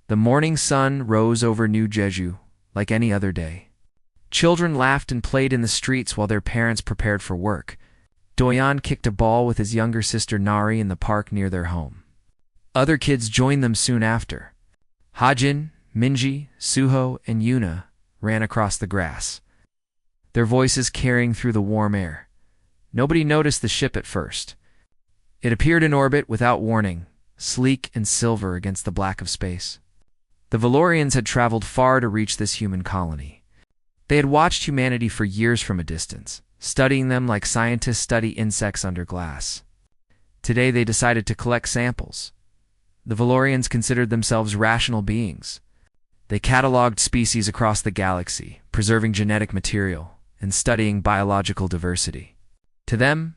The morning sun rose over New Jeju like any other day. Children laughed and played in the streets while their parents prepared for work. Doyan kicked a ball with his younger sister Nari in the park near their home. Other kids joined them soon after. Hajin, Minji, Suho, and Yuna ran across the grass, their voices carrying through the warm air. Nobody noticed the ship at first. It appeared in orbit without warning, sleek and silver against the black of space. The Valorians had traveled far to reach this human colony. They had watched humanity for years from a distance, studying them like scientists study insects under glass. Today they decided to collect samples. The Valorians considered themselves rational beings. They cataloged species across the galaxy, preserving genetic material and studying biological diversity. To them,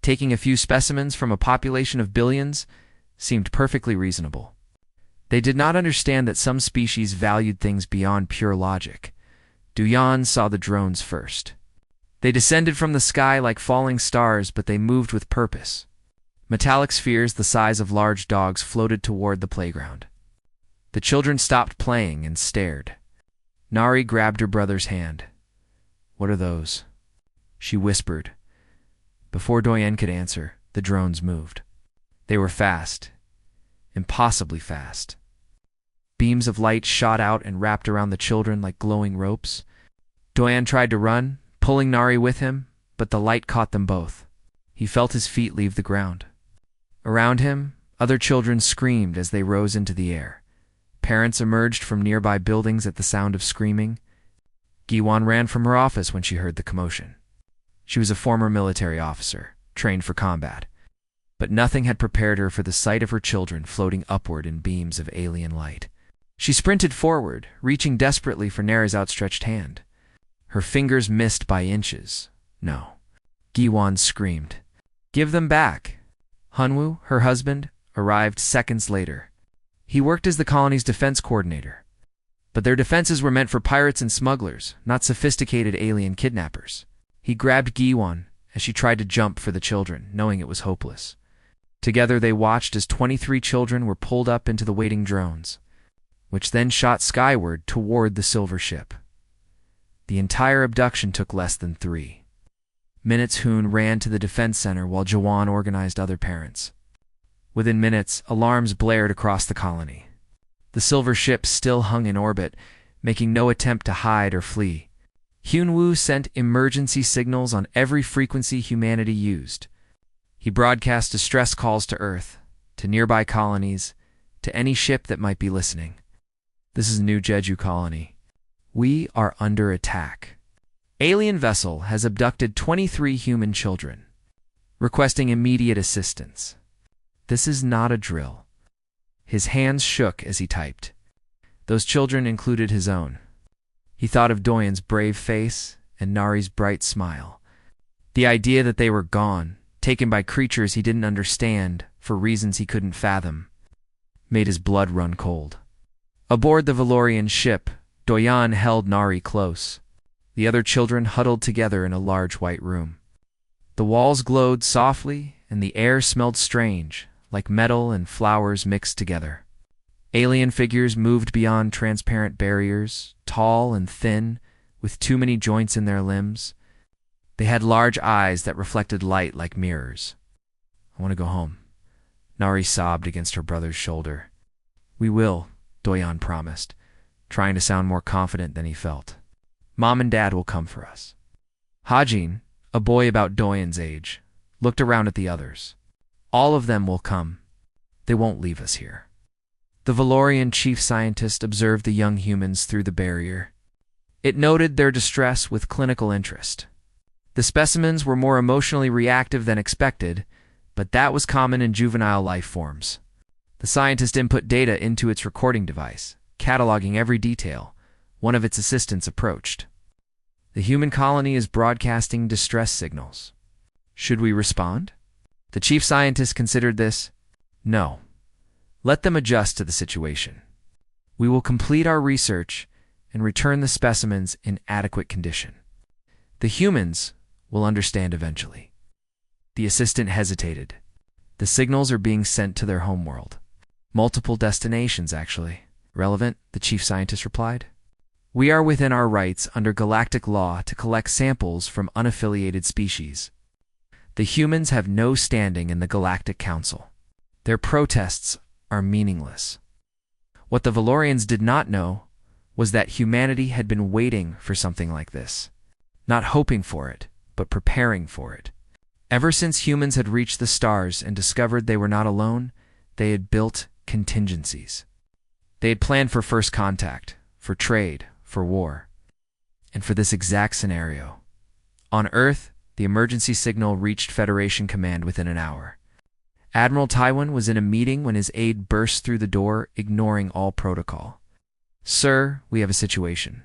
taking a few specimens from a population of billions seemed perfectly reasonable. They did not understand that some species valued things beyond pure logic. Duyan saw the drones first. They descended from the sky like falling stars, but they moved with purpose. Metallic spheres the size of large dogs floated toward the playground. The children stopped playing and stared. Nari grabbed her brother's hand. "What are those?" she whispered. Before Doyen could answer, the drones moved. They were fast, impossibly fast. Beams of light shot out and wrapped around the children like glowing ropes. Doyen tried to run, pulling Nari with him, but the light caught them both. He felt his feet leave the ground. Around him, other children screamed as they rose into the air. Parents emerged from nearby buildings at the sound of screaming. Giwan ran from her office when she heard the commotion. She was a former military officer, trained for combat, but nothing had prepared her for the sight of her children floating upward in beams of alien light. She sprinted forward, reaching desperately for Nara's outstretched hand. Her fingers missed by inches. "No." Giwan screamed. "Give them back." Hunwoo, her husband, arrived seconds later. He worked as the colony's defense coordinator. But their defenses were meant for pirates and smugglers, not sophisticated alien kidnappers. He grabbed Giwan as she tried to jump for the children, knowing it was hopeless. Together they watched as 23 children were pulled up into the waiting drones, which then shot skyward toward the silver ship. The entire abduction took less than 3 minutes. Hoon ran to the defense center while Jawan organized other parents. Within minutes, alarms blared across the colony. The silver ship still hung in orbit, making no attempt to hide or flee. Hyunwoo sent emergency signals on every frequency humanity used. He broadcast distress calls to Earth, to nearby colonies, to any ship that might be listening. "This is New Jeju Colony. We are under attack. Alien vessel has abducted 23 human children, requesting immediate assistance. This is not a drill." His hands shook as he typed. Those children included his own. He thought of Doyen's brave face and Nari's bright smile. The idea that they were gone, taken by creatures he didn't understand for reasons he couldn't fathom, made his blood run cold. Aboard the Valorian ship, Doyan held Nari close. The other children huddled together in a large white room. The walls glowed softly, and the air smelled strange, like metal and flowers mixed together. Alien figures moved beyond transparent barriers, tall and thin, with too many joints in their limbs. They had large eyes that reflected light like mirrors. "I want to go home." Nari sobbed against her brother's shoulder. "We will," Doyan promised, trying to sound more confident than he felt. "Mom and Dad will come for us." Hajin, a boy about Doyen's age, looked around at the others. "All of them will come. They won't leave us here." The Valorian chief scientist observed the young humans through the barrier. It noted their distress with clinical interest. The specimens were more emotionally reactive than expected, but that was common in juvenile life forms. The scientist input data into its recording device, cataloging every detail. One of its assistants approached. "The human colony is broadcasting distress signals. Should we respond?" The chief scientist considered this. "No. Let them adjust to the situation. We will complete our research and return the specimens in adequate condition. The humans will understand eventually." The assistant hesitated. The signals are being sent to their homeworld. Multiple destinations, actually. Relevant, the chief scientist replied. We are within our rights under galactic law to collect samples from unaffiliated species. The humans have no standing in the Galactic Council. Their protests are meaningless. What the Valorians did not know was that humanity had been waiting for something like this. Not hoping for it, but preparing for it. Ever since humans had reached the stars and discovered they were not alone, they had built contingencies. They had planned for first contact, for trade, for war, and for this exact scenario. On Earth, the emergency signal reached Federation Command within an hour. Admiral Tywin was in a meeting when his aide burst through the door, ignoring all protocol. Sir, we have a situation.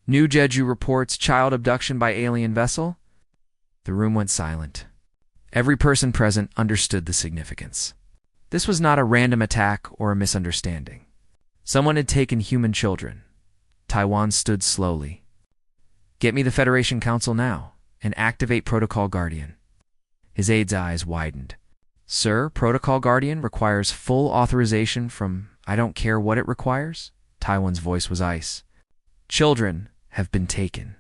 New Jeju reports child abduction by alien vessel. The room went silent. Every person present understood the significance. This was not a random attack or a misunderstanding. Someone had taken human children. Taiwan stood slowly. Get me the Federation Council now, and activate Protocol Guardian. His aide's eyes widened. Sir, Protocol Guardian requires full authorization from I don't care what it requires? Taiwan's voice was ice. Children have been taken.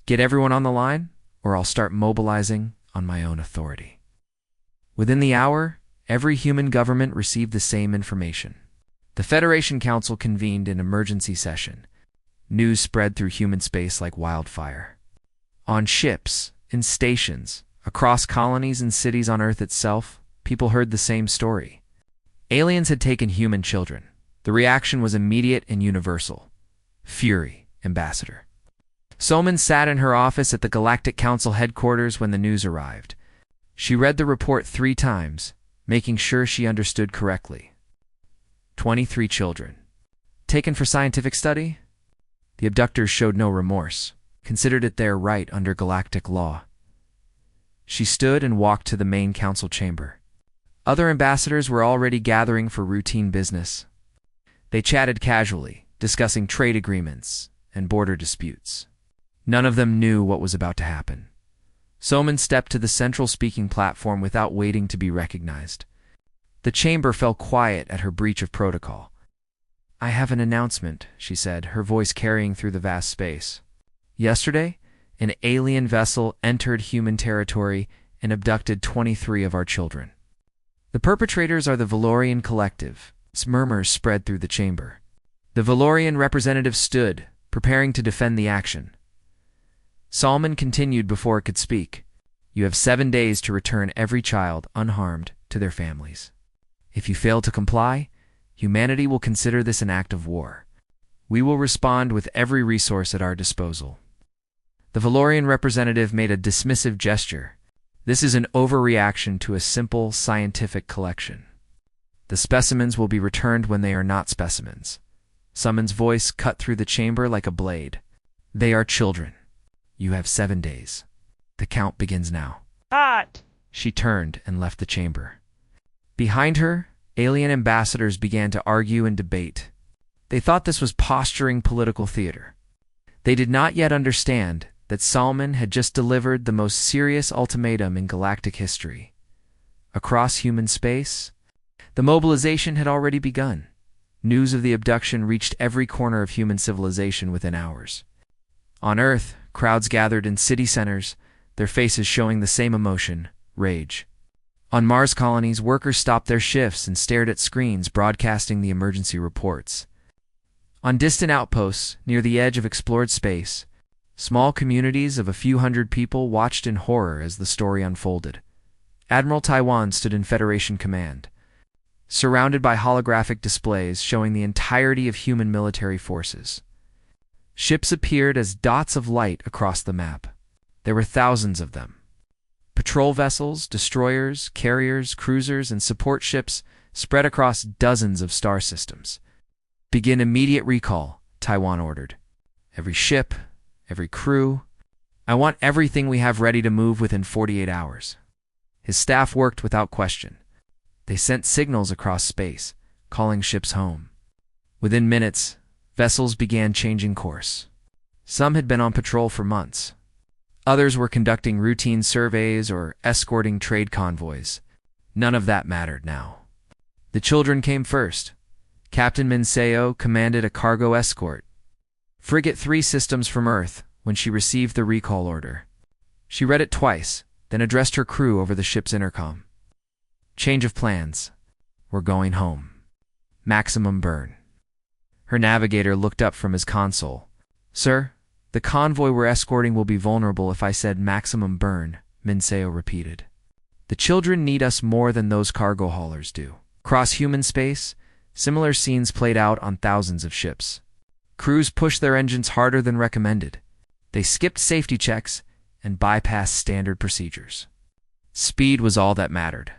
Get everyone on the line, or I'll start mobilizing on my own authority. Within the hour, every human government received the same information. The Federation Council convened an emergency session. News spread through human space like wildfire. On ships, in stations, across colonies and cities on Earth itself, people heard the same story. Aliens had taken human children. The reaction was immediate and universal. Fury, Ambassador. Soman sat in her office at the Galactic Council headquarters when the news arrived. She read the report 3 times, making sure she understood correctly. 23 children. Taken for scientific study? The abductors showed no remorse, considered it their right under galactic law. She stood and walked to the main council chamber. Other ambassadors were already gathering for routine business. They chatted casually, discussing trade agreements and border disputes. None of them knew what was about to happen. Soman stepped to the central speaking platform without waiting to be recognized. The chamber fell quiet at her breach of protocol. I have an announcement, she said, her voice carrying through the vast space. Yesterday, an alien vessel entered human territory and abducted 23 of our children. The perpetrators are the Valorian Collective. Murmurs spread through the chamber. The Valorian representative stood, preparing to defend the action. Salman continued before it could speak. You have 7 days to return every child, unharmed, to their families. If you fail to comply, humanity will consider this an act of war. We will respond with every resource at our disposal. The Valorian representative made a dismissive gesture. This is an overreaction to a simple scientific collection. The specimens will be returned when they are not specimens. Summon's voice cut through the chamber like a blade. They are children. You have 7 days. The count begins now. Hot! She turned and left the chamber. Behind her, alien ambassadors began to argue and debate. They thought this was posturing political theater. They did not yet understand that Salman had just delivered the most serious ultimatum in galactic history. Across human space, the mobilization had already begun. News of the abduction reached every corner of human civilization within hours. On Earth, crowds gathered in city centers, their faces showing the same emotion, rage. On Mars colonies, workers stopped their shifts and stared at screens broadcasting the emergency reports. On distant outposts, near the edge of explored space, small communities of a few hundred people watched in horror as the story unfolded. Admiral Taiwan stood in Federation Command, surrounded by holographic displays showing the entirety of human military forces. Ships appeared as dots of light across the map. There were thousands of them. Patrol vessels, destroyers, carriers, cruisers, and support ships spread across dozens of star systems. Begin immediate recall, Taiwan ordered. Every ship, every crew. I want everything we have ready to move within 48 hours. His staff worked without question. They sent signals across space, calling ships home. Within minutes, vessels began changing course. Some had been on patrol for months. Others were conducting routine surveys or escorting trade convoys. None of that mattered now. The children came first. Captain Minseo commanded a cargo escort, Frigate 3 systems from Earth, when she received the recall order. She read it twice, then addressed her crew over the ship's intercom. Change of plans. We're going home. Maximum burn. Her navigator looked up from his console. Sir, the convoy we're escorting will be vulnerable if I said maximum burn, Minseo repeated. The children need us more than those cargo haulers do. Across human space, similar scenes played out on thousands of ships. Crews pushed their engines harder than recommended. They skipped safety checks and bypassed standard procedures. Speed was all that mattered.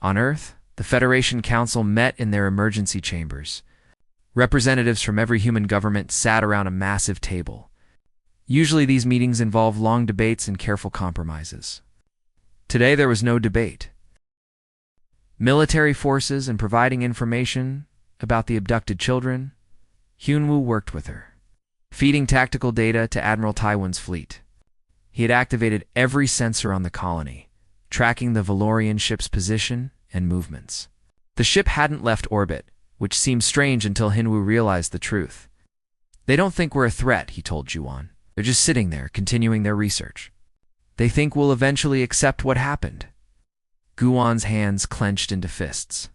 On Earth, the Federation Council met in their emergency chambers. Representatives from every human government sat around a massive table. Usually these meetings involve long debates and careful compromises. Today there was no debate. Military forces and providing information about the abducted children, Hyunwoo worked with her, feeding tactical data to Admiral Taiwan's fleet. He had activated every sensor on the colony, tracking the Valorian ship's position and movements. The ship hadn't left orbit, which seemed strange until Hyunwoo realized the truth. They don't think we're a threat, he told Juwon. They're just sitting there, continuing their research. They think we'll eventually accept what happened. Guwon's hands clenched into fists.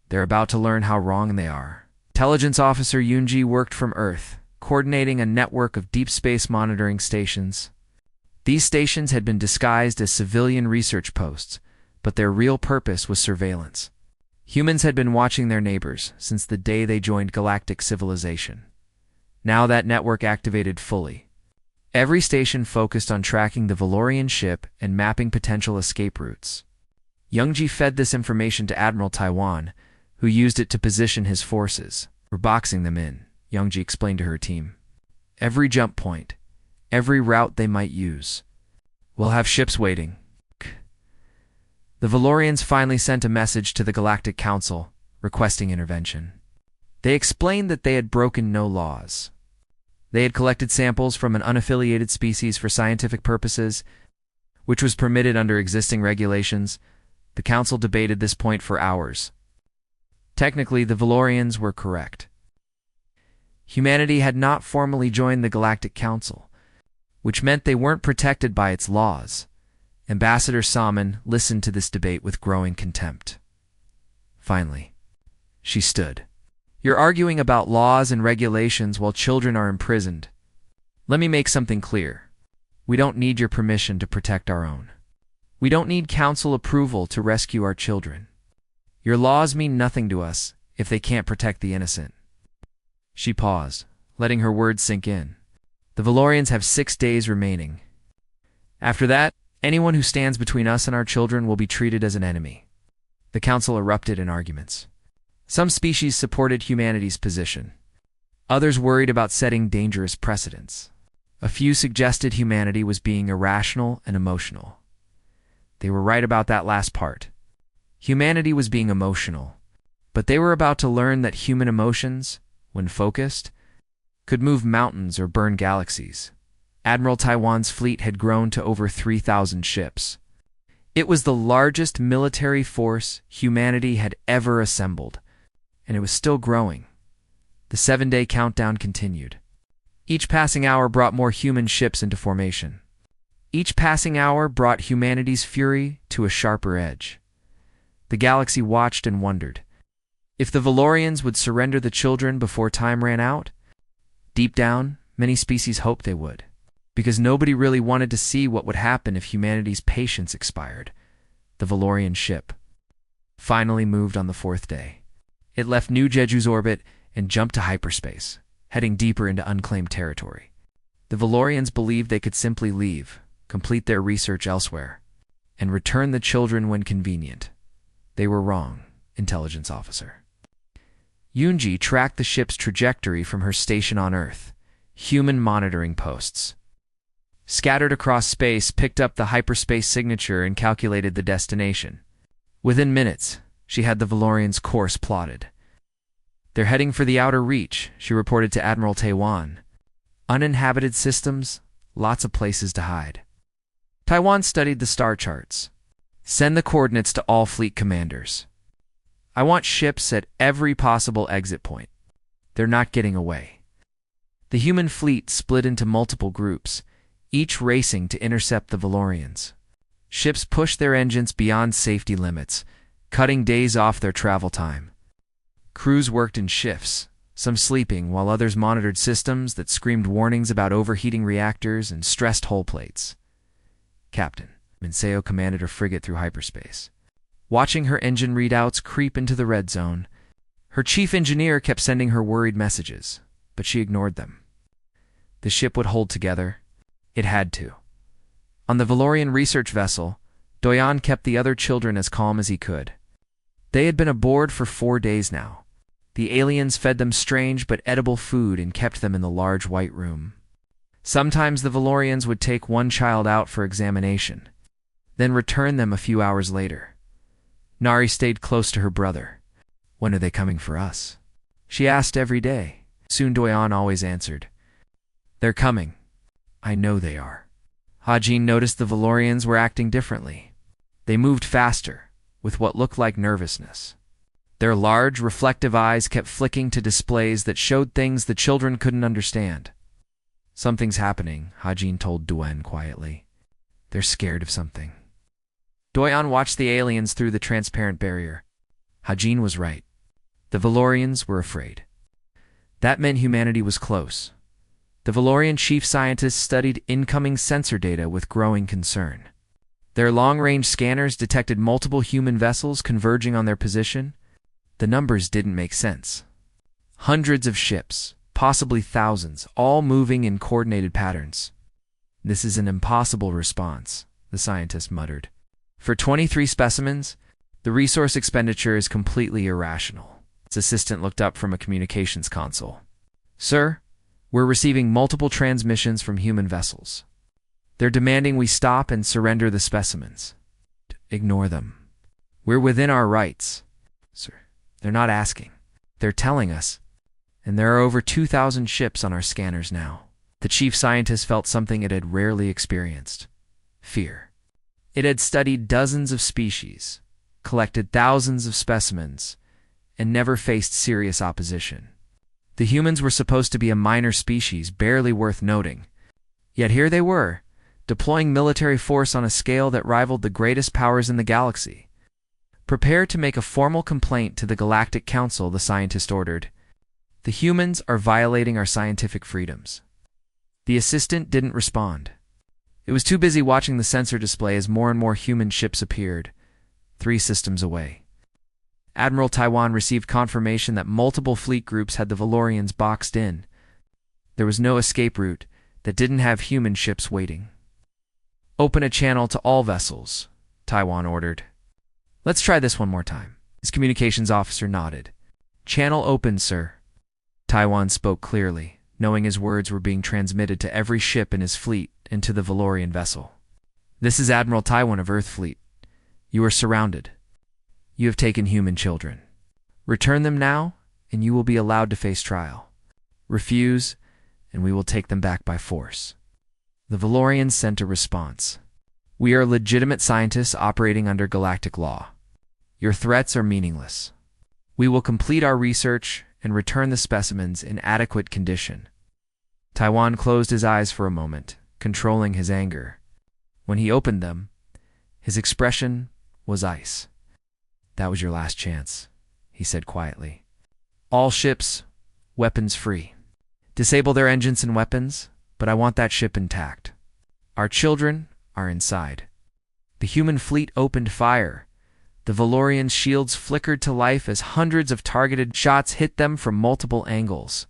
They're about to learn how wrong they are. Intelligence officer Yoonji worked from Earth, coordinating a network of deep space monitoring stations. These stations had been disguised as civilian research posts, but their real purpose was surveillance. Humans had been watching their neighbors since the day they joined galactic civilization. Now that network activated fully. Every station focused on tracking the Valorian ship and mapping potential escape routes. Youngji fed this information to Admiral Taiwan, who used it to position his forces. We're boxing them in, Youngji explained to her team. Every jump point, every route they might use. We'll have ships waiting. The Valorians finally sent a message to the Galactic Council, requesting intervention. They explained that they had broken no laws. They had collected samples from an unaffiliated species for scientific purposes, which was permitted under existing regulations. The Council debated this point for hours. Technically, the Valorians were correct. Humanity had not formally joined the Galactic Council, which meant they weren't protected by its laws. Ambassador Salmon listened to this debate with growing contempt. Finally, she stood. You're arguing about laws and regulations while children are imprisoned. Let me make something clear. We don't need your permission to protect our own. We don't need council approval to rescue our children. Your laws mean nothing to us if they can't protect the innocent. She paused, letting her words sink in. The Valorians have 6 days remaining. After that, anyone who stands between us and our children will be treated as an enemy. The council erupted in arguments. Some species supported humanity's position. Others worried about setting dangerous precedents. A few suggested humanity was being irrational and emotional. They were right about that last part. Humanity was being emotional, but they were about to learn that human emotions, when focused, could move mountains or burn galaxies. Admiral Taiwan's fleet had grown to over 3,000 ships. It was the largest military force humanity had ever assembled, and it was still growing. The 7-day countdown continued. Each passing hour brought more human ships into formation. Each passing hour brought humanity's fury to a sharper edge. The galaxy watched and wondered. If the Valorians would surrender the children before time ran out? Deep down, many species hoped they would, because nobody really wanted to see what would happen if humanity's patience expired. The Valorian ship finally moved on the 4th day. It left New Jeju's orbit and jumped to hyperspace, heading deeper into unclaimed territory. The Valorians believed they could simply leave, complete their research elsewhere, and return the children when convenient. They were wrong, intelligence officer. Yoonji tracked the ship's trajectory from her station on Earth. Human monitoring posts, scattered across space, picked up the hyperspace signature and calculated the destination. Within minutes, she had the Valorians' course plotted. They're heading for the outer reach, she reported to Admiral Taiwan. Uninhabited systems, lots of places to hide. Taiwan studied the star charts. Send the coordinates to all fleet commanders. I want ships at every possible exit point. They're not getting away. The human fleet split into multiple groups, each racing to intercept the Valorians. Ships pushed their engines beyond safety limits, cutting days off their travel time. Crews worked in shifts, some sleeping while others monitored systems that screamed warnings about overheating reactors and stressed hull plates. Captain Minseo commanded her frigate through hyperspace, watching her engine readouts creep into the red zone. Her chief engineer kept sending her worried messages, but she ignored them. The ship would hold together. It had to. On the Valorian research vessel, Doyan kept the other children as calm as he could. They had been aboard for 4 days now. The aliens fed them strange but edible food and kept them in the large white room. Sometimes the Valorians would take one child out for examination, then return them a few hours later. Nari stayed close to her brother. "When are they coming for us?" she asked every day. Soon Doyan always answered, "They're coming. I know they are." Hajin noticed the Valorians were acting differently. They moved faster, with what looked like nervousness. Their large, reflective eyes kept flicking to displays that showed things the children couldn't understand. "Something's happening," Hajin told Duen quietly. "They're scared of something." Doyan watched the aliens through the transparent barrier. Hajin was right. The Valorians were afraid. That meant humanity was close. The Valorian chief scientists studied incoming sensor data with growing concern. Their long-range scanners detected multiple human vessels converging on their position. The numbers didn't make sense. Hundreds of ships, possibly thousands, all moving in coordinated patterns. "This is an impossible response," the scientist muttered. "For 23 specimens, the resource expenditure is completely irrational." His assistant looked up from a communications console. "Sir, we're receiving multiple transmissions from human vessels. They're demanding we stop and surrender the specimens." "Ignore them. We're within our rights." "Sir, they're not asking. They're telling us. And there are over 2,000 ships on our scanners now." The chief scientist felt something it had rarely experienced: fear. It had studied dozens of species, collected thousands of specimens, and never faced serious opposition. The humans were supposed to be a minor species, barely worth noting. Yet here they were, deploying military force on a scale that rivaled the greatest powers in the galaxy. "Prepare to make a formal complaint to the Galactic Council," the scientist ordered. "The humans are violating our scientific freedoms." The assistant didn't respond. It was too busy watching the sensor display as more and more human ships appeared, 3 systems away. Admiral Taiwan received confirmation that multiple fleet groups had the Valorians boxed in. There was no escape route that didn't have human ships waiting. "Open a channel to all vessels," Taiwan ordered. "Let's try this one more time." His communications officer nodded. "Channel open, sir." Taiwan spoke clearly, knowing his words were being transmitted to every ship in his fleet and to the Valorian vessel. "This is Admiral Taiwan of Earth Fleet. You are surrounded. You have taken human children. Return them now, and you will be allowed to face trial. Refuse, and we will take them back by force." The Valorians sent a response. "We are legitimate scientists operating under galactic law. Your threats are meaningless. We will complete our research and return the specimens in adequate condition." Taiwan closed his eyes for a moment, controlling his anger. When he opened them, his expression was ice. "That was your last chance," he said quietly. "All ships, weapons free. Disable their engines and weapons, but I want that ship intact. Our children are inside." The human fleet opened fire. The Valorian shields flickered to life as hundreds of targeted shots hit them from multiple angles.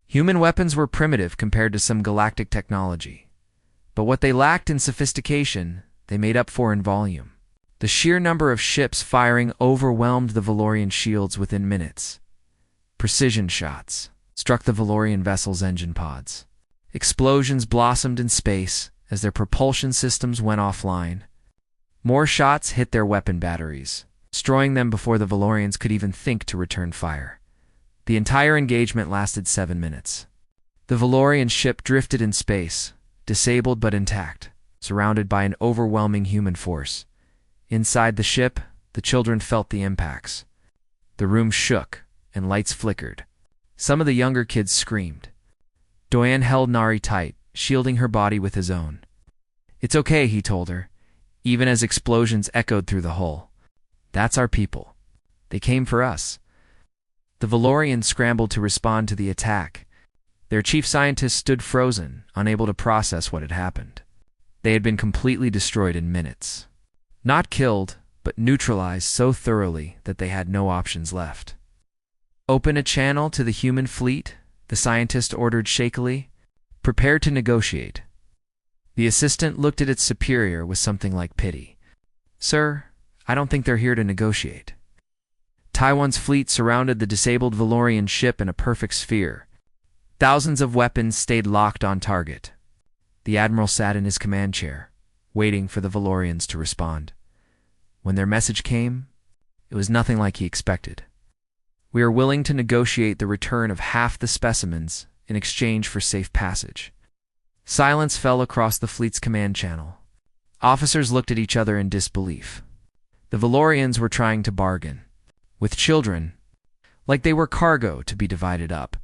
Human weapons were primitive compared to some galactic technology, but what they lacked in sophistication, they made up for in volume. The sheer number of ships firing overwhelmed the Valorian shields within minutes. Precision shots struck the Valorian vessel's engine pods. Explosions blossomed in space as their propulsion systems went offline. More shots hit their weapon batteries, destroying them before the Valorians could even think to return fire. The entire engagement lasted 7 minutes. The Valorian ship drifted in space, disabled but intact, surrounded by an overwhelming human force. Inside the ship, the children felt the impacts. The room shook, and lights flickered. Some of the younger kids screamed. Doyan held Nari tight, shielding her body with his own. "It's okay," he told her, even as explosions echoed through the hull. "That's our people. They came for us." The Valorians scrambled to respond to the attack. Their chief scientist stood frozen, unable to process what had happened. They had been completely destroyed in minutes. Not killed, but neutralized so thoroughly that they had no options left. "Open a channel to the human fleet," the scientist ordered shakily. "Prepare to negotiate." The assistant looked at its superior with something like pity. "Sir, I don't think they're here to negotiate." Taiwan's fleet surrounded the disabled Valorian ship in a perfect sphere. Thousands of weapons stayed locked on target. The admiral sat in his command chair, waiting for the Valorians to respond. When their message came, it was nothing like he expected. "We are willing to negotiate the return of half the specimens in exchange for safe passage." Silence fell across the fleet's command channel. Officers looked at each other in disbelief. The Valorians were trying to bargain with children, like they were cargo to be divided up.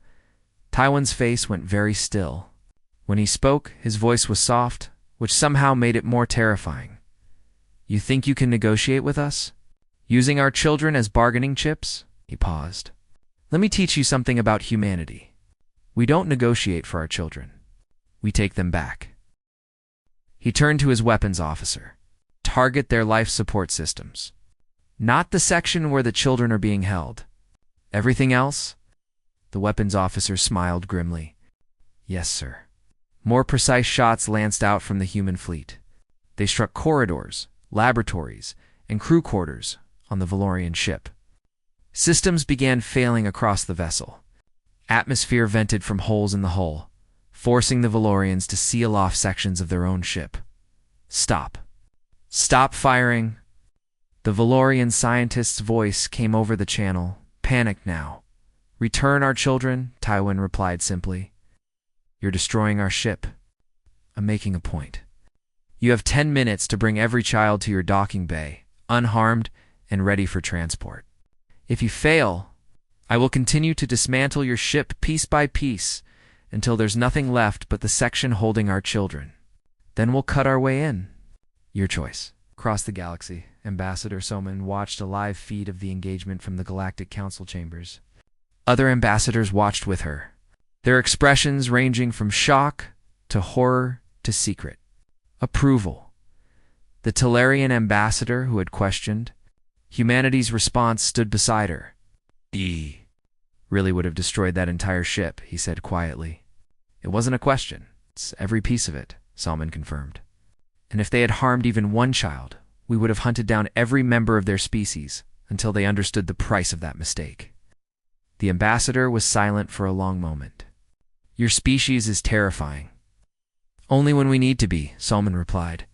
Taiwan's face went very still. When he spoke, his voice was soft, which somehow made it more terrifying. "You think you can negotiate with us? Using our children as bargaining chips?" He paused. "Let me teach you something about humanity. We don't negotiate for our children. We take them back." He turned to his weapons officer. "Target their life support systems. Not the section where the children are being held. Everything else?" The weapons officer smiled grimly. "Yes, sir." More precise shots lanced out from the human fleet. They struck corridors, laboratories, and crew quarters on the Valorian ship. Systems began failing across the vessel. Atmosphere vented from holes in the hull, forcing the Valorians to seal off sections of their own ship. "Stop. Stop firing." The Valorian scientist's voice came over the channel, panicked now. "Return our children," Taiwan replied simply. "You're destroying our ship." "I'm making a point. You have 10 minutes to bring every child to your docking bay, unharmed and ready for transport. If you fail, I will continue to dismantle your ship piece by piece until there's nothing left but the section holding our children. Then we'll cut our way in. Your choice." Across the galaxy, Ambassador Soman watched a live feed of the engagement from the Galactic Council chambers. Other ambassadors watched with her, their expressions ranging from shock to horror to secret approval. The Tellarian ambassador who had questioned humanity's response stood beside her. Really would have destroyed that entire ship," he said quietly. "It wasn't a question. It's every piece of it," Salman confirmed. "And if they had harmed even one child, we would have hunted down every member of their species until they understood the price of that mistake." The ambassador was silent for a long moment. "Your species is terrifying." "Only when we need to be," Salman replied.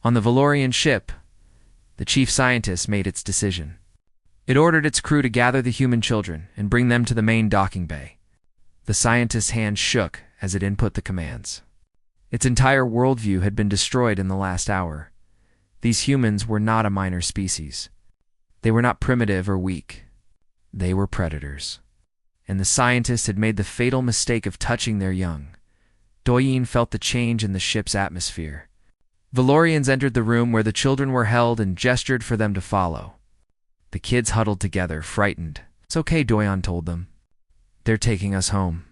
On the Valorian ship, the chief scientist made its decision. It ordered its crew to gather the human children and bring them to the main docking bay. The scientist's hand shook as it input the commands. Its entire worldview had been destroyed in the last hour. These humans were not a minor species. They were not primitive or weak. They were predators. And the scientist had made the fatal mistake of touching their young. Doyin felt the change in the ship's atmosphere. Valorians entered the room where the children were held and gestured for them to follow. The kids huddled together, frightened. "It's okay," Doyan told them. "They're taking us home."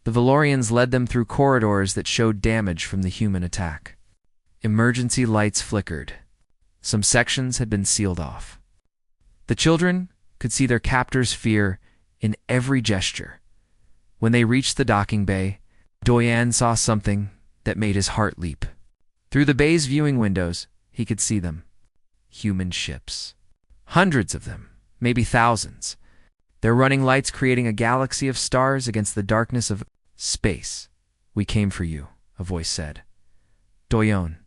The Valorians led them through corridors that showed damage from the human attack. Emergency lights flickered. Some sections had been sealed off. The children could see their captors' fear in every gesture. When they reached the docking bay, Doyan saw something that made his heart leap. Through the bay's viewing windows, he could see them. Human ships. Hundreds of them, maybe thousands. Their running lights creating a galaxy of stars against the darkness of space. "We came for you," a voice said. Doyon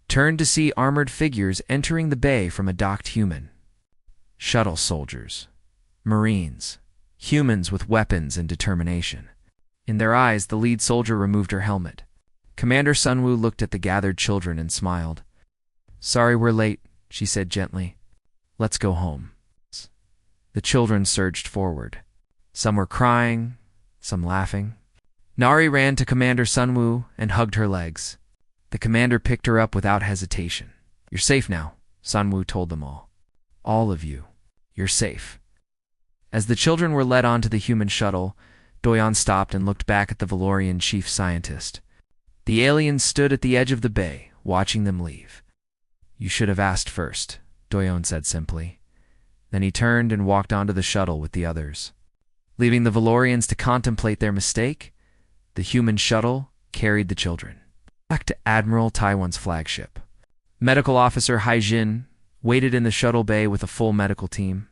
turned to see armored figures entering the bay from a docked human. Shuttle soldiers, Marines, humans with weapons and determination. In their eyes, the lead soldier removed her helmet. Commander Sunwoo looked at the gathered children and smiled. "Sorry we're late," she said gently. "Let's go home." The children surged forward. Some were crying, some laughing. Nari ran to Commander Sunwoo and hugged her legs. The commander picked her up without hesitation. "You're safe now," Sunwoo told them all. "All of you. You're safe." As the children were led onto the human shuttle, Doyon stopped and looked back at the Valorian chief scientist. The aliens stood at the edge of the bay, watching them leave. "You should have asked first," Doyon said simply. Then he turned and walked onto the shuttle with the others. Leaving the Valorians to contemplate their mistake, the human shuttle carried the children back to Admiral Taiwan's flagship. Medical Officer Haijin waited in the shuttle bay with a full medical team.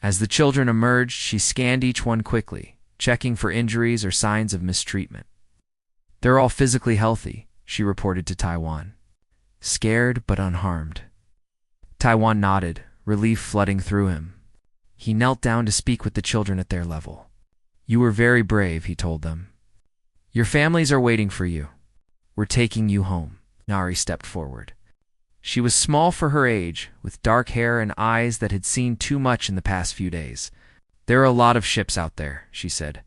As the children emerged, she scanned each one quickly, checking for injuries or signs of mistreatment. "They're all physically healthy," she reported to Taiwan. "Scared but unharmed." Taiwan nodded, relief flooding through him. He knelt down to speak with the children at their level. "You were very brave," he told them. "Your families are waiting for you. We're taking you home." Nari stepped forward. She was small for her age, with dark hair and eyes that had seen too much in the past few days. "There are a lot of ships out there," she said,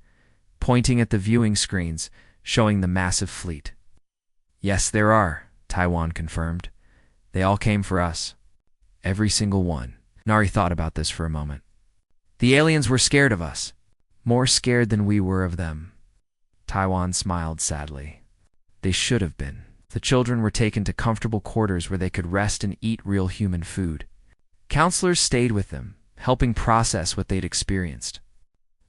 pointing at the viewing screens, showing the massive fleet. "Yes, there are," Taiwan confirmed. "They all came for us. Every single one." Nari thought about this for a moment. "The aliens were scared of us. More scared than we were of them." Taiwan smiled sadly. "They should have been." The children were taken to comfortable quarters where they could rest and eat real human food. Counselors stayed with them, helping process what they'd experienced.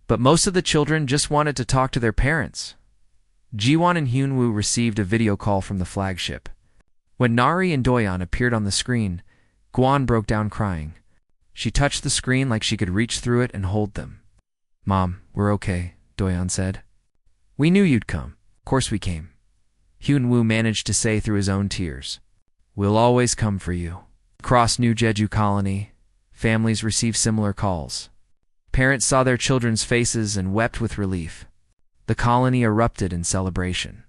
But most of the children just wanted to talk to their parents. Jiwon and Hyunwoo received a video call from the flagship. When Nari and Doyon appeared on the screen, Guan broke down crying. She touched the screen like she could reach through it and hold them. "Mom, we're okay," Doyon said. "We knew you'd come. Of course we came." Hyunwoo managed to say through his own tears, "We'll always come for you." Across New Jeju Colony, families received similar calls. Parents saw their children's faces and wept with relief. The colony erupted in celebration,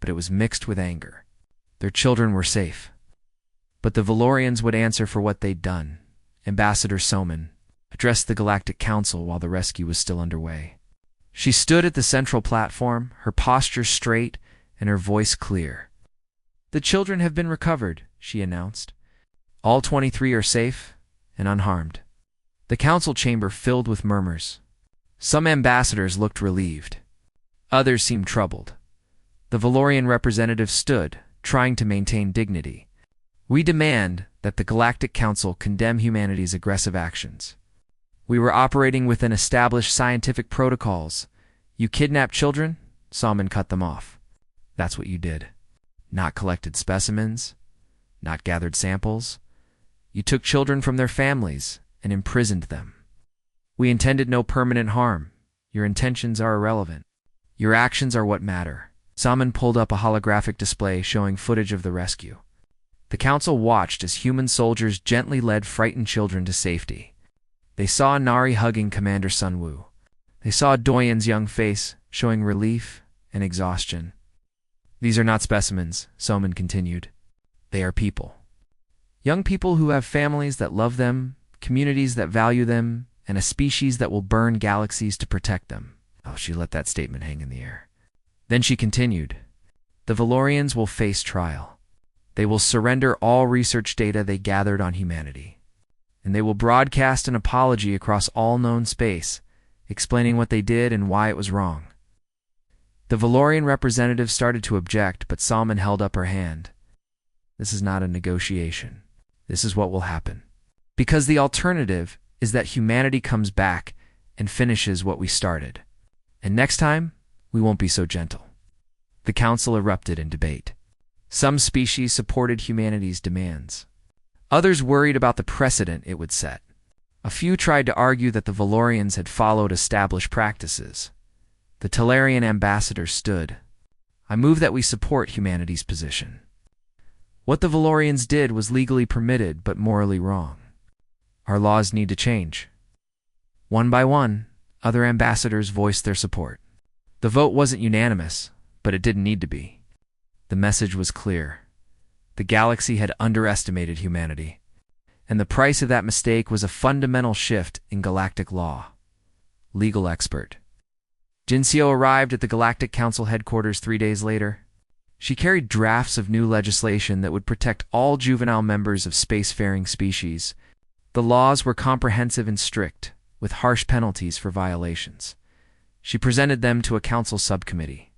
but it was mixed with anger. Their children were safe. But the Valorians would answer for what they'd done. Ambassador Soman addressed the Galactic Council while the rescue was still underway. She stood at the central platform, her posture straight and her voice clear. "The children have been recovered," she announced. "All 23 are safe and unharmed." The council chamber filled with murmurs. Some ambassadors looked relieved. Others seemed troubled. The Valorian representative stood, trying to maintain dignity. "We demand that the Galactic Council condemn humanity's aggressive actions. We were operating within established scientific protocols. You kidnapped children?" Salman cut them off. "That's what you did. Not collected specimens, not gathered samples. You took children from their families and imprisoned them. We intended no permanent harm. Your intentions are irrelevant. Your actions are what matter." Salman pulled up a holographic display showing footage of the rescue. The council watched as human soldiers gently led frightened children to safety. They saw Nari hugging Commander Sunwoo. They saw Doyen's young face showing relief and exhaustion. "These are not specimens," Soman continued. "They are people. Young people who have families that love them, communities that value them, and a species that will burn galaxies to protect them." Oh, she let that statement hang in the air. Then she continued, "The Valorians will face trial. They will surrender all research data they gathered on humanity. And they will broadcast an apology across all known space, explaining what they did and why it was wrong." The Valorian representative started to object, but Salman held up her hand. "This is not a negotiation. This is what will happen. Because the alternative is that humanity comes back and finishes what we started. And next time, we won't be so gentle." The council erupted in debate. Some species supported humanity's demands. Others worried about the precedent it would set. A few tried to argue that the Valorians had followed established practices. The Talarian ambassador stood. "I move that we support humanity's position. What the Valorians did was legally permitted but morally wrong. Our laws need to change." One by one, other ambassadors voiced their support. The vote wasn't unanimous, but it didn't need to be. The message was clear. The galaxy had underestimated humanity, And the price of that mistake was a fundamental shift in galactic law. Legal expert. Jinseo arrived at the Galactic Council headquarters 3 days later. She carried drafts of new legislation that would protect all juvenile members of spacefaring species. The laws were comprehensive and strict, with harsh penalties for violations. She presented them to a council subcommittee.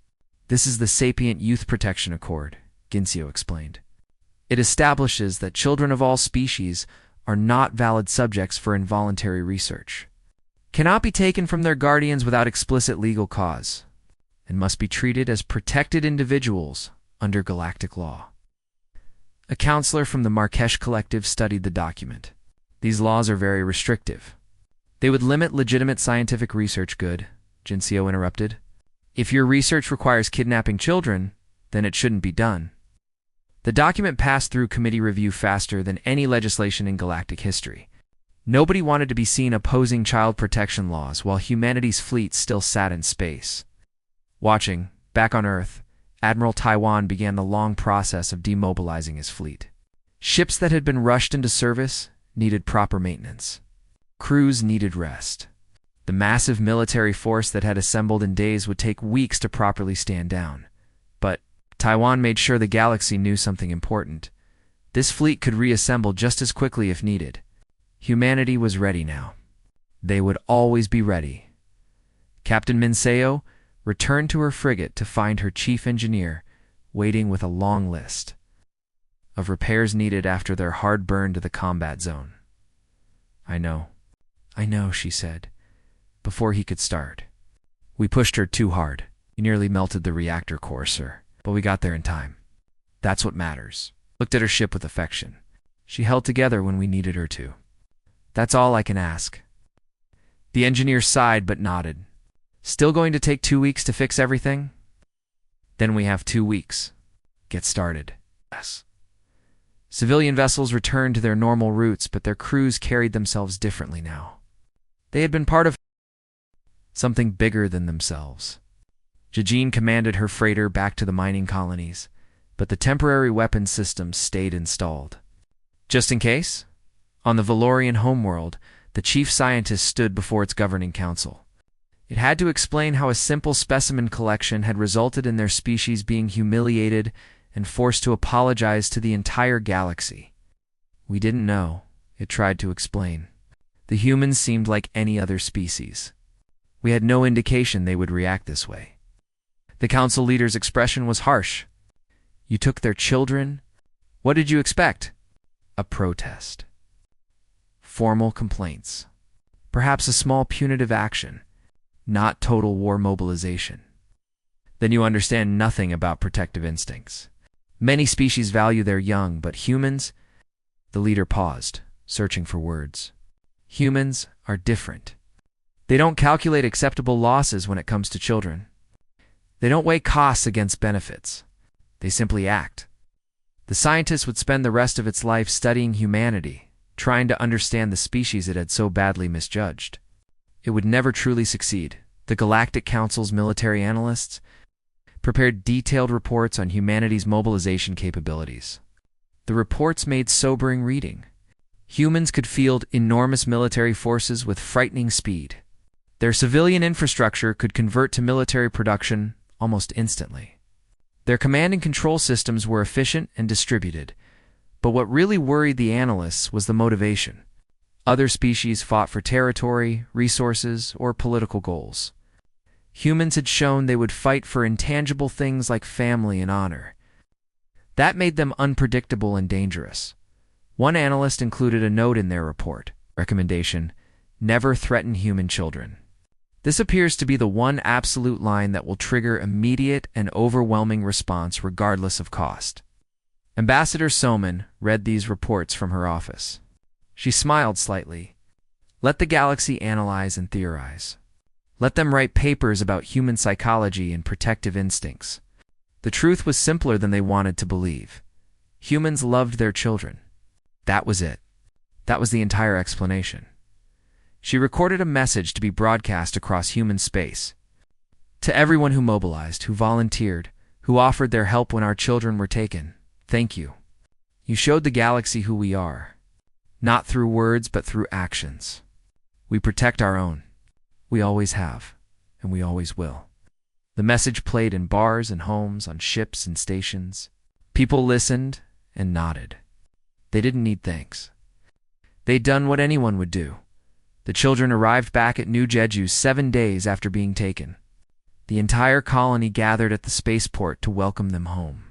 This is the Sapient Youth Protection Accord, Jinseo explained. It establishes that children of all species are not valid subjects for involuntary research, cannot be taken from their guardians without explicit legal cause, and must be treated as protected individuals under galactic law. A counselor from the Marrakesh Collective studied the document. These laws are very restrictive. They would limit legitimate scientific research. Good, Jinseo interrupted. If your research requires kidnapping children, then it shouldn't be done. The document passed through committee review faster than any legislation in galactic history. Nobody wanted to be seen opposing child protection laws while humanity's fleet still sat in space. Watching, back on Earth, Admiral Taiwan began the long process of demobilizing his fleet. Ships that had been rushed into service needed proper maintenance. Crews needed rest. The massive military force that had assembled in days would take weeks to properly stand down. But Taiwan made sure the galaxy knew something important. This fleet could reassemble just as quickly if needed. Humanity was ready now. They would always be ready. Captain Minseo returned to her frigate to find her chief engineer waiting with a long list of repairs needed after their hard burn to the combat zone. I know, she said, before he could start. We pushed her too hard. You nearly melted the reactor core, sir. But we got there in time. That's what matters. Looked at her ship with affection. She held together when we needed her to. That's all I can ask. The engineer sighed but nodded. Still going to take 2 weeks to fix everything? Then we have 2 weeks. Get started. Yes. Civilian vessels returned to their normal routes, but their crews carried themselves differently now. They had been part of something bigger than themselves. Jajin commanded her freighter back to the mining colonies, but the temporary weapons systems stayed installed. Just in case? On the Valorian homeworld, the chief scientist stood before its governing council. It had to explain how a simple specimen collection had resulted in their species being humiliated and forced to apologize to the entire galaxy. We didn't know, it tried to explain. The humans seemed like any other species. We had no indication they would react this way. The council leader's expression was harsh. You took their children? What did you expect? A protest. Formal complaints. Perhaps a small punitive action. Not total war mobilization. Then you understand nothing about protective instincts. Many species value their young, but humans? The leader paused, searching for words. Humans are different. They don't calculate acceptable losses when it comes to children. They don't weigh costs against benefits. They simply act. The scientist would spend the rest of its life studying humanity, trying to understand the species it had so badly misjudged. It would never truly succeed. The Galactic Council's military analysts prepared detailed reports on humanity's mobilization capabilities. The reports made sobering reading. Humans could field enormous military forces with frightening speed. Their civilian infrastructure could convert to military production almost instantly. Their command and control systems were efficient and distributed, but what really worried the analysts was the motivation. Other species fought for territory, resources, or political goals. Humans had shown they would fight for intangible things like family and honor. That made them unpredictable and dangerous. One analyst included a note in their report. Recommendation: never threaten human children. This appears to be the one absolute line that will trigger immediate and overwhelming response regardless of cost. Ambassador Soman read these reports from her office. She smiled slightly. Let the galaxy analyze and theorize. Let them write papers about human psychology and protective instincts. The truth was simpler than they wanted to believe. Humans loved their children. That was it. That was the entire explanation. She recorded a message to be broadcast across human space. To everyone who mobilized, who volunteered, who offered their help when our children were taken, thank you. You showed the galaxy who we are. Not through words, but through actions. We protect our own. We always have, and we always will. The message played in bars and homes, on ships and stations. People listened and nodded. They didn't need thanks. They'd done what anyone would do. The children arrived back at New Jeju 7 days after being taken. The entire colony gathered at the spaceport to welcome them home.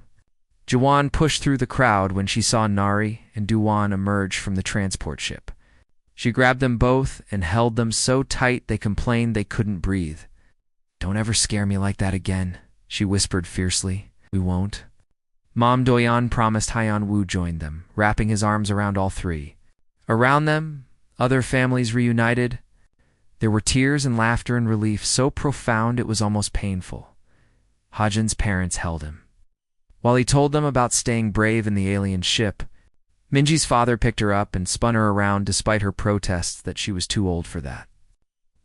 Jawan pushed through the crowd when she saw Nari and Duwan emerge from the transport ship. She grabbed them both and held them so tight they complained they couldn't breathe. "Don't ever scare me like that again," she whispered fiercely. "We won't." Mom Doyan promised. Hyeon Woo joined them, wrapping his arms around all three. Around them, other families reunited. There were tears and laughter and relief so profound it was almost painful. Hajin's parents held him. While he told them about staying brave in the alien ship, Minji's father picked her up and spun her around despite her protests that she was too old for that.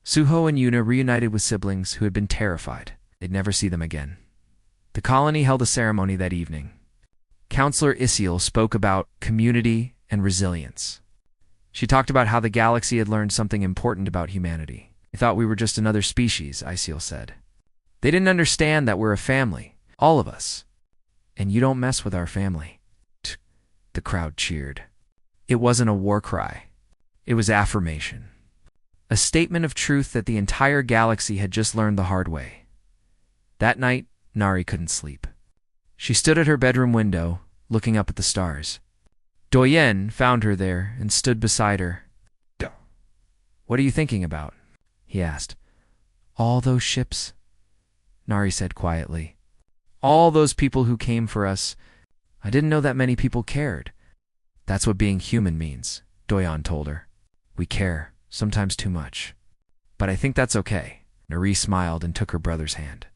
Suho and Yuna reunited with siblings who had been terrified they'd never see them again. The colony held a ceremony that evening. Counselor Isiel spoke about community and resilience. She talked about how the galaxy had learned something important about humanity. "They thought we were just another species," Isiel said. "They didn't understand that we're a family, all of us. And you don't mess with our family." The crowd cheered. It wasn't a war cry. It was affirmation. A statement of truth that the entire galaxy had just learned the hard way. That night, Nari couldn't sleep. She stood at her bedroom window, looking up at the stars. Doyen found her there and stood beside her. "What are you thinking about?" he asked. "All those ships," Nari said quietly. "All those people who came for us. I didn't know that many people cared." "That's what being human means," Doyan told her. "We care, sometimes too much. But I think that's okay." Nari smiled and took her brother's hand.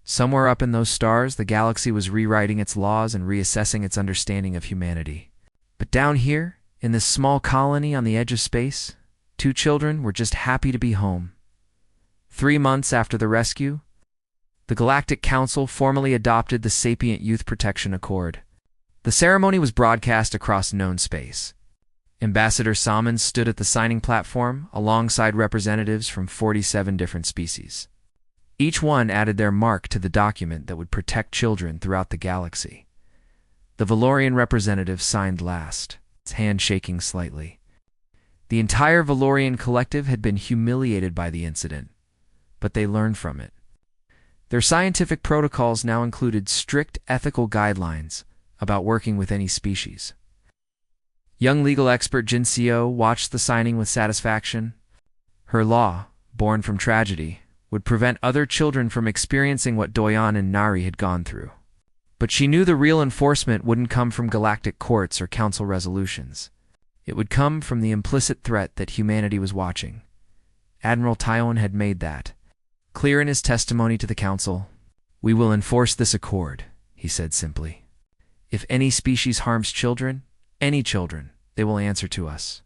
Somewhere up in those stars, the galaxy was rewriting its laws and reassessing its understanding of humanity. But down here, in this small colony on the edge of space, 2 children were just happy to be home. 3 months after the rescue, the Galactic Council formally adopted the Sapient Youth Protection Accord. The ceremony was broadcast across known space. Ambassador Salmon stood at the signing platform alongside representatives from 47 different species. Each one added their mark to the document that would protect children throughout the galaxy. The Valorian representative signed last, his hand shaking slightly. The entire Valorian collective had been humiliated by the incident, but they learned from it. Their scientific protocols now included strict ethical guidelines about working with any species. Young legal expert Jin Seo watched the signing with satisfaction. Her law, born from tragedy, would prevent other children from experiencing what Doyan and Nari had gone through. But she knew the real enforcement wouldn't come from galactic courts or council resolutions. It would come from the implicit threat that humanity was watching. Admiral Tywon had made that clear in his testimony to the council. "We will enforce this accord," he said simply. "If any species harms children, any children, they will answer to us."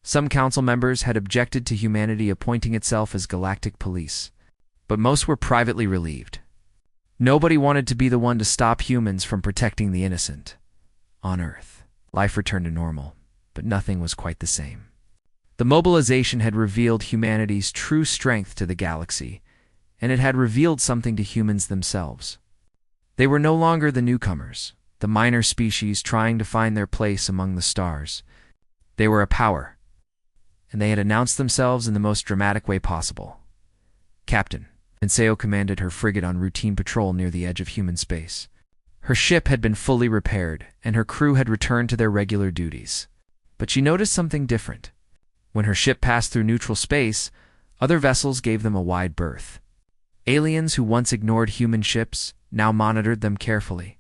Some council members had objected to humanity appointing itself as galactic police, but most were privately relieved. Nobody wanted to be the one to stop humans from protecting the innocent. On Earth, life returned to normal, but nothing was quite the same. The mobilization had revealed humanity's true strength to the galaxy, and it had revealed something to humans themselves. They were no longer the newcomers, the minor species trying to find their place among the stars. They were a power, and they had announced themselves in the most dramatic way possible. Captain Minseo commanded her frigate on routine patrol near the edge of human space. Her ship had been fully repaired, and her crew had returned to their regular duties. But she noticed something different. When her ship passed through neutral space, other vessels gave them a wide berth. Aliens who once ignored human ships now monitored them carefully.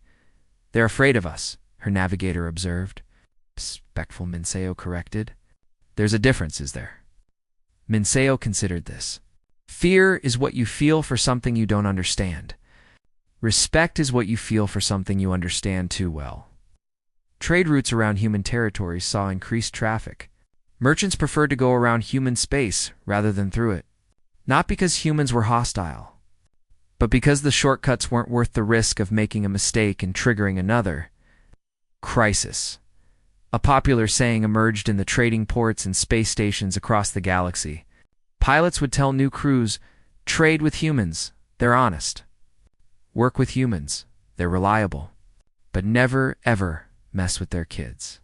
"They're afraid of us," her navigator observed. Respectful Minseo corrected. "There's a difference, is there?" Minseo considered this. Fear is what you feel for something you don't understand. Respect is what you feel for something you understand too well. Trade routes around human territories saw increased traffic. Merchants preferred to go around human space rather than through it. Not because humans were hostile, but because the shortcuts weren't worth the risk of making a mistake and triggering another crisis. A popular saying emerged in the trading ports and space stations across the galaxy. Pilots would tell new crews, "Trade with humans, they're honest. Work with humans, they're reliable. But never, ever mess with their kids."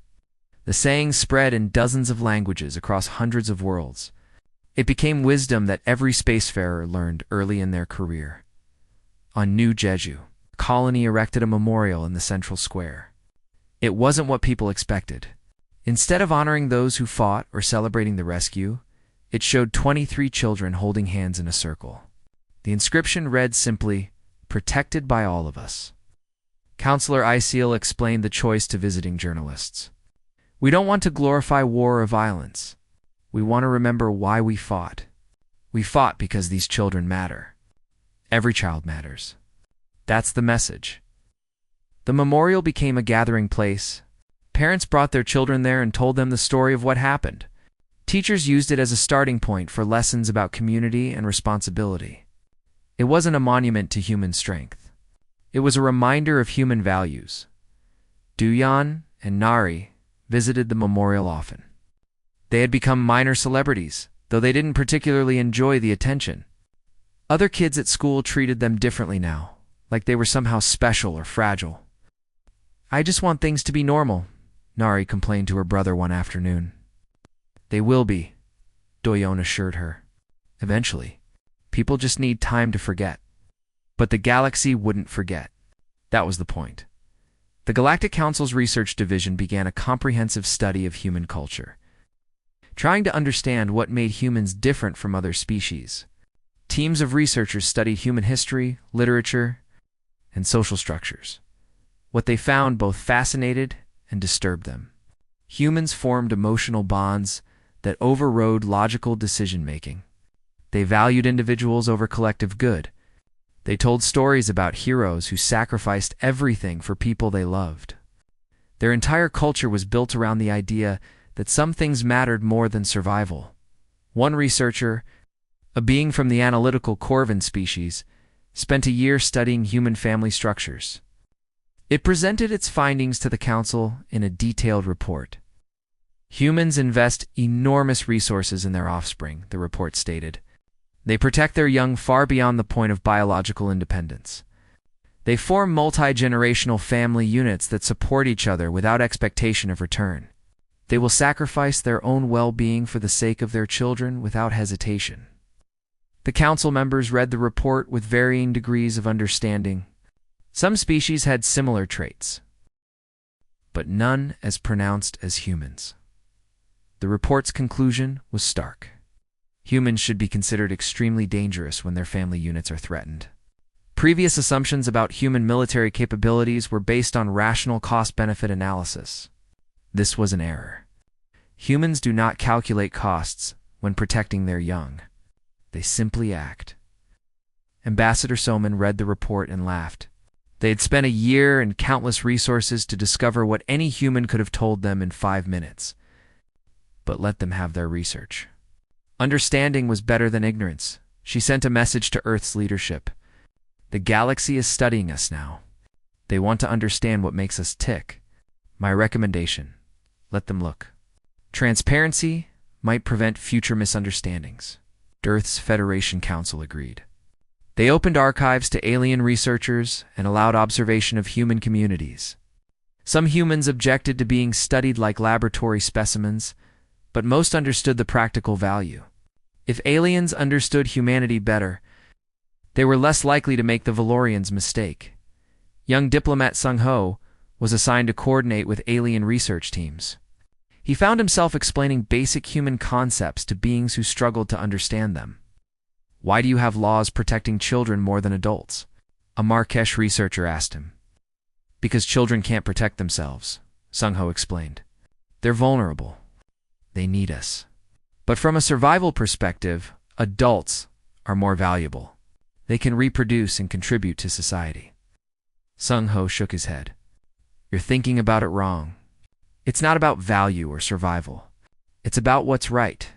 The saying spread in dozens of languages across hundreds of worlds. It became wisdom that every spacefarer learned early in their career. On New Jeju, the colony erected a memorial in the central square. It wasn't what people expected. Instead of honoring those who fought or celebrating the rescue, it showed 23 children holding hands in a circle. The inscription read simply, "Protected by all of us." Counselor Isil explained the choice to visiting journalists. "We don't want to glorify war or violence. We want to remember why we fought. We fought because these children matter. Every child matters." That's the message. The memorial became a gathering place. Parents brought their children there and told them the story of what happened. Teachers used it as a starting point for lessons about community and responsibility. It wasn't a monument to human strength. It was a reminder of human values. Duyan and Nari visited the memorial often. They had become minor celebrities, though they didn't particularly enjoy the attention. Other kids at school treated them differently now, like they were somehow special or fragile. "I just want things to be normal," Nari complained to her brother one afternoon. "They will be," Doyon assured her. "Eventually. People just need time to forget." But the galaxy wouldn't forget. That was the point. The Galactic Council's research division began a comprehensive study of human culture, trying to understand what made humans different from other species. Teams of researchers studied human history, literature, and social structures. What they found both fascinated and disturbed them. Humans formed emotional bonds that overrode logical decision-making. They valued individuals over collective good. They told stories about heroes who sacrificed everything for people they loved. Their entire culture was built around the idea that some things mattered more than survival. One researcher, a being from the analytical Corvin species, spent a year studying human family structures. It presented its findings to the Council in a detailed report. Humans invest enormous resources in their offspring, the report stated. They protect their young far beyond the point of biological independence. They form multi-generational family units that support each other without expectation of return. They will sacrifice their own well-being for the sake of their children without hesitation. The Council members read the report with varying degrees of understanding. Some species had similar traits, but none as pronounced as humans. The report's conclusion was stark. Humans should be considered extremely dangerous when their family units are threatened. Previous assumptions about human military capabilities were based on rational cost-benefit analysis. This was an error. Humans do not calculate costs when protecting their young. They simply act. Ambassador Soman read the report and laughed. They had spent a year and countless resources to discover what any human could have told them in 5 minutes. But let them have their research. Understanding was better than ignorance. She sent a message to Earth's leadership. The galaxy is studying us now. They want to understand what makes us tick. My recommendation: let them look. Transparency might prevent future misunderstandings. Earth's Federation Council agreed. They opened archives to alien researchers and allowed observation of human communities. Some humans objected to being studied like laboratory specimens, but most understood the practical value. If aliens understood humanity better, they were less likely to make the Valorians' mistake. Young diplomat Sung Ho was assigned to coordinate with alien research teams. He found himself explaining basic human concepts to beings who struggled to understand them. "Why do you have laws protecting children more than adults?" a Marrakesh researcher asked him. "Because children can't protect themselves," Sung Ho explained. "They're vulnerable. They need us. But from a survival perspective, adults are more valuable. They can reproduce and contribute to society." Sung Ho shook his head. "You're thinking about it wrong. It's not about value or survival. It's about what's right.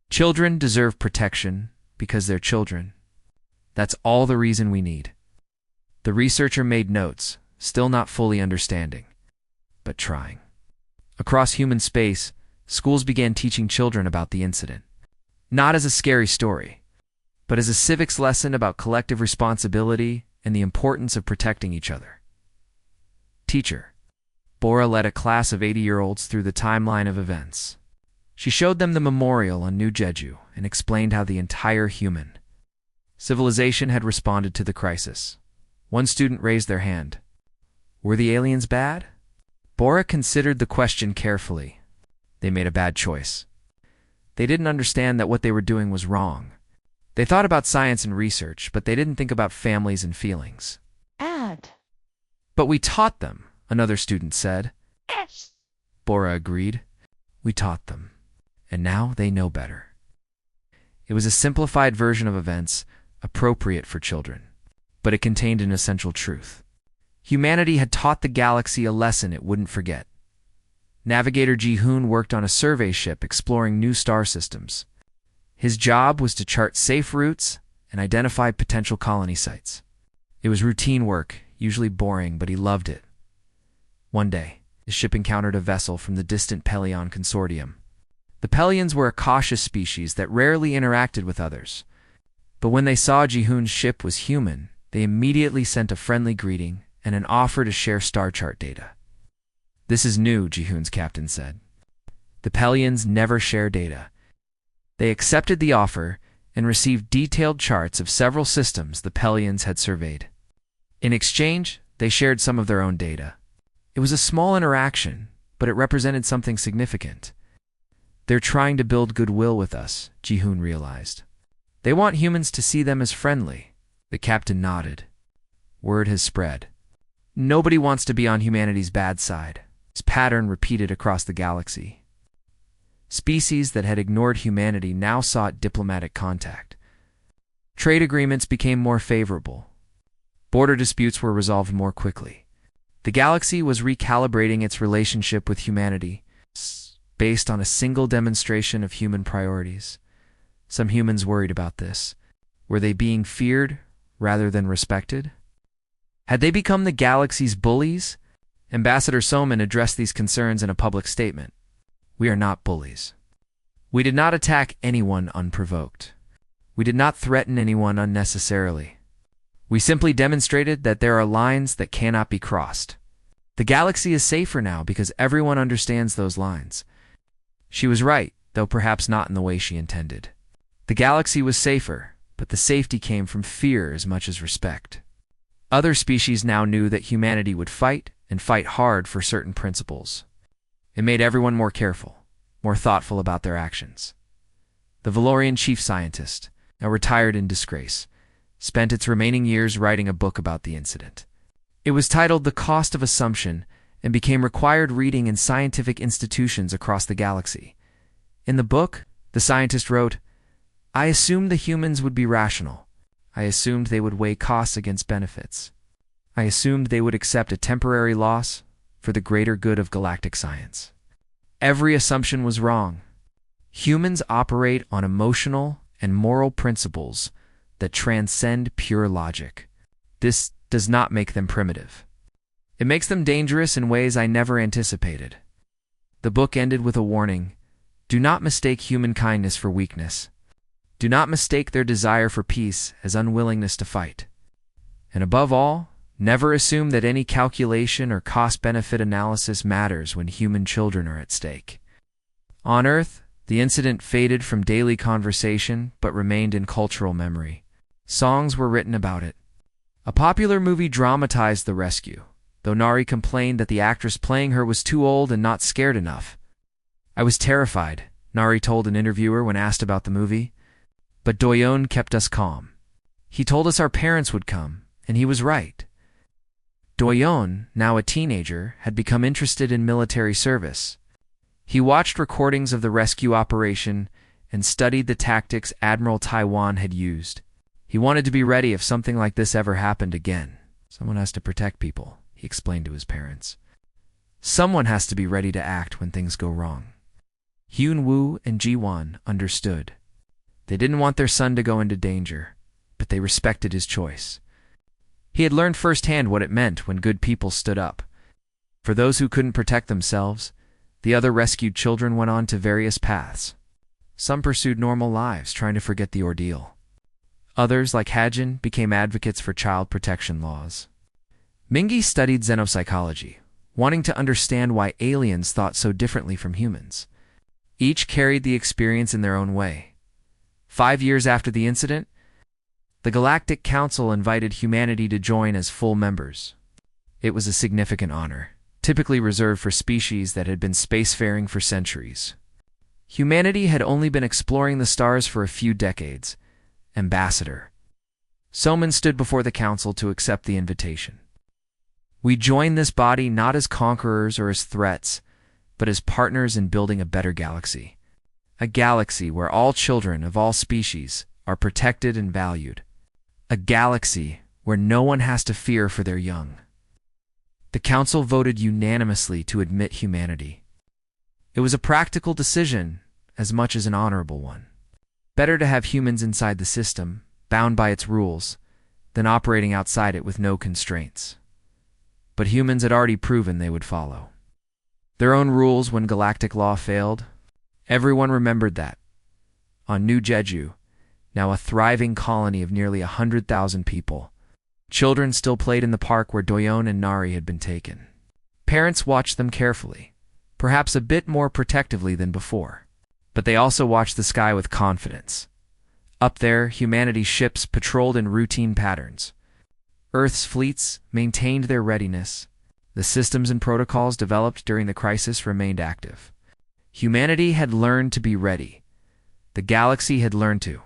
Children deserve protection because they're children. That's all the reason we need." The researcher made notes, still not fully understanding, but trying. Across human space, schools began teaching children about the incident. Not as a scary story, but as a civics lesson about collective responsibility and the importance of protecting each other. Teacher. Bora led a class of 80-year-olds through the timeline of events. She showed them the memorial on New Jeju and explained how the entire human civilization had responded to the crisis. One student raised their hand. Were the aliens bad? Bora considered the question carefully. They made a bad choice. They didn't understand that what they were doing was wrong. They thought about science and research, but they didn't think about families and feelings. But we taught them, another student said. Yes. Bora agreed. We taught them, and now they know better. It was a simplified version of events, appropriate for children, but it contained an essential truth. Humanity had taught the galaxy a lesson it wouldn't forget. Navigator Ji-hoon worked on a survey ship exploring new star systems. His job was to chart safe routes and identify potential colony sites. It was routine work, usually boring, but he loved it. One day, the ship encountered a vessel from the distant Pelion consortium. The Pelions were a cautious species that rarely interacted with others. But when they saw Ji-hoon's ship was human, they immediately sent a friendly greeting and an offer to share star chart data. This is new, Ji-hoon's captain said. The Pelions never share data. They accepted the offer and received detailed charts of several systems the Pelions had surveyed. In exchange, they shared some of their own data. It was a small interaction, but it represented something significant. They're trying to build goodwill with us, Ji-hoon realized. They want humans to see them as friendly. The captain nodded. Word has spread. Nobody wants to be on humanity's bad side. This pattern repeated across the galaxy. Species that had ignored humanity now sought diplomatic contact. Trade agreements became more favorable. Border disputes were resolved more quickly. The galaxy was recalibrating its relationship with humanity based on a single demonstration of human priorities. Some humans worried about this. Were they being feared rather than respected? Had they become the galaxy's bullies? Ambassador Soman addressed these concerns in a public statement. We are not bullies. We did not attack anyone unprovoked. We did not threaten anyone unnecessarily. We simply demonstrated that there are lines that cannot be crossed. The galaxy is safer now because everyone understands those lines. She was right, though perhaps not in the way she intended. The galaxy was safer, but the safety came from fear as much as respect. Other species now knew that humanity would fight, and fight hard for certain principles. It made everyone more careful, more thoughtful about their actions. The Valorian chief scientist, now retired in disgrace, spent its remaining years writing a book about the incident. It was titled The Cost of Assumption and became required reading in scientific institutions across the galaxy. In the book, the scientist wrote, I assumed the humans would be rational. I assumed they would weigh costs against benefits. I assumed they would accept a temporary loss for the greater good of galactic science. Every assumption was wrong. Humans operate on emotional and moral principles that transcend pure logic. This does not make them primitive. It makes them dangerous in ways I never anticipated. The book ended with a warning. Do not mistake human kindness for weakness. Do not mistake their desire for peace as unwillingness to fight. And above all, never assume that any calculation or cost-benefit analysis matters when human children are at stake. On Earth, the incident faded from daily conversation but remained in cultural memory. Songs were written about it. A popular movie dramatized the rescue, though Nari complained that the actress playing her was too old and not scared enough. I was terrified, Nari told an interviewer when asked about the movie. But Doyeon kept us calm. He told us our parents would come, and he was right. Doyeon, now a teenager, had become interested in military service. He watched recordings of the rescue operation and studied the tactics Admiral Taiwan had used. He wanted to be ready if something like this ever happened again. Someone has to protect people, he explained to his parents. Someone has to be ready to act when things go wrong. Hyun-woo and Ji-won understood. They didn't want their son to go into danger, but they respected his choice. He had learned firsthand what it meant when good people stood up. For those who couldn't protect themselves, The other rescued children went on to various paths. Some pursued normal lives, trying to forget the ordeal. Others, like Hajin, became advocates for child protection laws. Mingi studied xenopsychology, wanting to understand why aliens thought so differently from humans. Each carried the experience in their own way. 5 years after the incident, the Galactic Council invited humanity to join as full members. It was a significant honor, typically reserved for species that had been spacefaring for centuries. Humanity had only been exploring the stars for a few decades. Ambassador Soman stood before the council to accept the invitation. We join this body not as conquerors or as threats, but as partners in building a better galaxy. A galaxy where all children of all species are protected and valued. A galaxy where no one has to fear for their young. The council voted unanimously to admit humanity. It was a practical decision as much as an honorable one. Better to have humans inside the system, bound by its rules, than operating outside it with no constraints. But humans had already proven they would follow their own rules when galactic law failed. Everyone remembered that. On New Jeju, now a thriving colony of nearly 100,000 people, children still played in the park where Doyon and Nari had been taken. Parents watched them carefully, perhaps a bit more protectively than before. But they also watched the sky with confidence. Up there, humanity's ships patrolled in routine patterns. Earth's fleets maintained their readiness. The systems and protocols developed during the crisis remained active. Humanity had learned to be ready. The galaxy had learned to.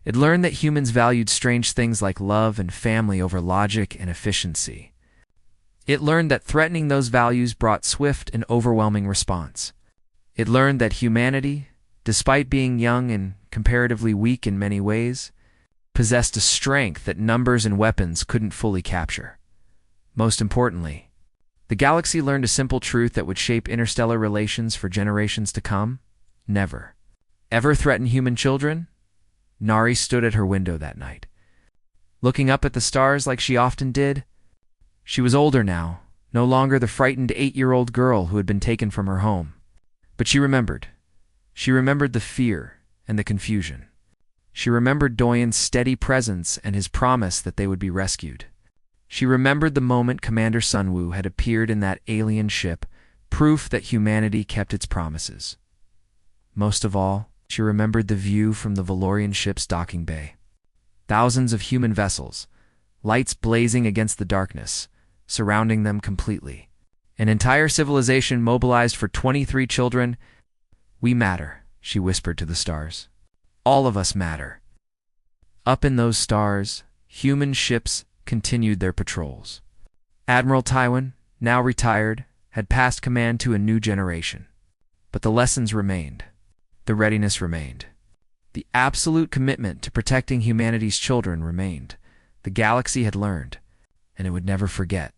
It learned that humans valued strange things like love and family over logic and efficiency. It learned that threatening those values brought swift and overwhelming response. It learned that humanity, despite being young and comparatively weak in many ways, possessed a strength that numbers and weapons couldn't fully capture. Most importantly, the galaxy learned a simple truth that would shape interstellar relations for generations to come. Never. Ever threaten human children? Nari stood at her window that night, looking up at the stars like she often did. She was older now, no longer the frightened 8-year-old girl who had been taken from her home. But she remembered. She remembered the fear and the confusion. She remembered Doyen's steady presence and his promise that they would be rescued. She remembered the moment Commander Sunwoo had appeared in that alien ship, proof that humanity kept its promises. Most of all, she remembered the view from the Valorian ship's docking bay. Thousands of human vessels, lights blazing against the darkness, surrounding them completely. An entire civilization mobilized for 23 children. We matter, she whispered to the stars. All of us matter. Up in those stars, human ships continued their patrols. Admiral Taiwan, now retired, had passed command to a new generation. But the lessons remained. The readiness remained. The absolute commitment to protecting humanity's children remained. The galaxy had learned, and it would never forget.